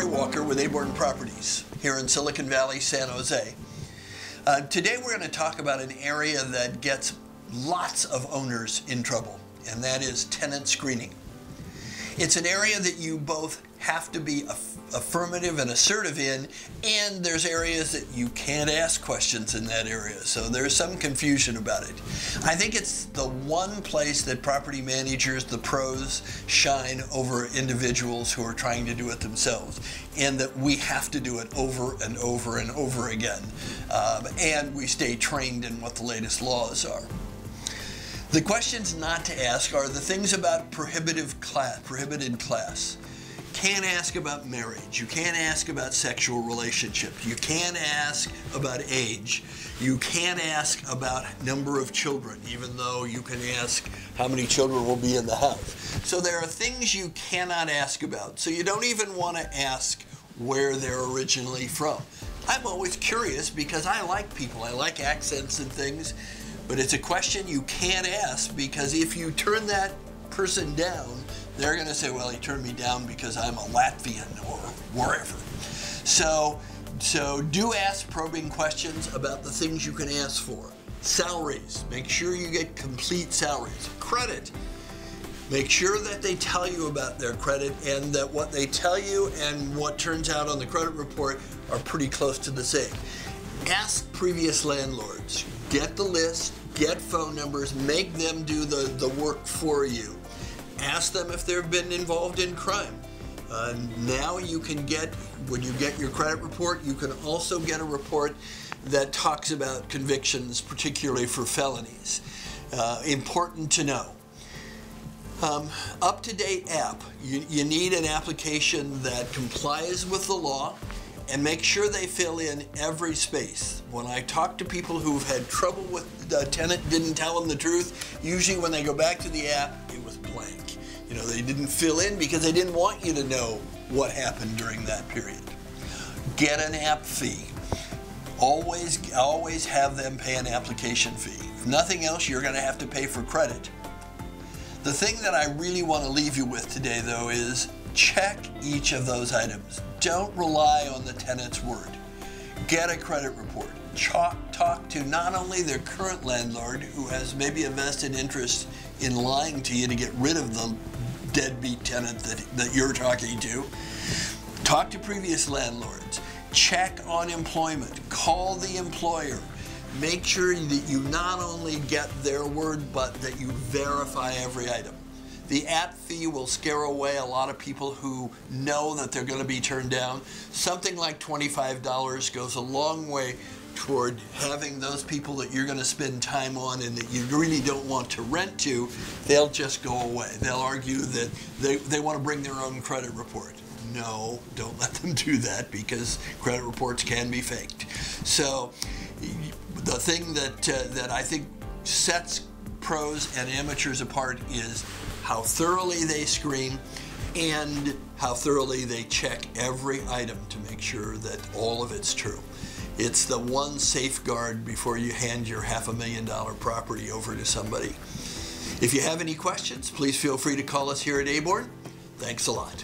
Walker with Aborn Properties here in Silicon Valley, San Jose. Today we're going to talk about an area that gets lots of owners in trouble, and that is tenant screening. It's an area that you both have to be affirmative and assertive in, and there's areas that you can't ask questions in that area, so there's some confusion about it. I think it's the one place that property managers, the pros, shine over individuals who are trying to do it themselves, and that we have to do it over and over and over again, and we stay trained in what the latest laws are. The questions not to ask are the things about prohibited class. Can't ask about marriage. You can't ask about sexual relationships. You can't ask about age. You can't ask about number of children, even though you can ask how many children will be in the house. So there are things you cannot ask about. So you don't even want to ask where they're originally from. I'm always curious because I like people. I like accents and things. But it's a question you can't ask, because if you turn that person down, they're going to say, well, he turned me down because I'm a Latvian or wherever. So do ask probing questions about the things you can ask for. Salaries, make sure you get complete salaries. Credit, make sure that they tell you about their credit and that what they tell you and what turns out on the credit report are pretty close to the same. Ask previous landlords. Get the list, get phone numbers, make them do the work for you. Ask them if they've been involved in crime. Now you can get, when you get your credit report, you can also get a report that talks about convictions, particularly for felonies. Important to know. Up-to-date app. You need an application that complies with the law, and make sure they fill in every space. When I talk to people who've had trouble with the tenant didn't tell them the truth, usually when they go back to the app, it was blank. You know, they didn't fill in because they didn't want you to know what happened during that period. Get an app fee. Always have them pay an application fee. If nothing else, you're gonna have to pay for credit. The thing that I really want to leave you with today, though, is check each of those items. Don't rely on the tenant's word. Get a credit report. Talk to not only their current landlord, who has maybe a vested interest in lying to you to get rid of the deadbeat tenant that you're talking to. Talk to previous landlords. Check on employment. Call the employer. Make sure that you not only get their word, but that you verify every item. The app fee will scare away a lot of people who know that they're going to be turned down. Something like $25 goes a long way toward having those people that you're going to spend time on and that you really don't want to rent to, they'll just go away. They'll argue that they want to bring their own credit report. No, don't let them do that, because credit reports can be faked. So the thing that I think sets pros and amateurs apart is how thoroughly they screen and how thoroughly they check every item to make sure that all of it's true. It's the one safeguard before you hand your $500,000 property over to somebody. If you have any questions, please feel free to call us here at Aborn. Thanks a lot.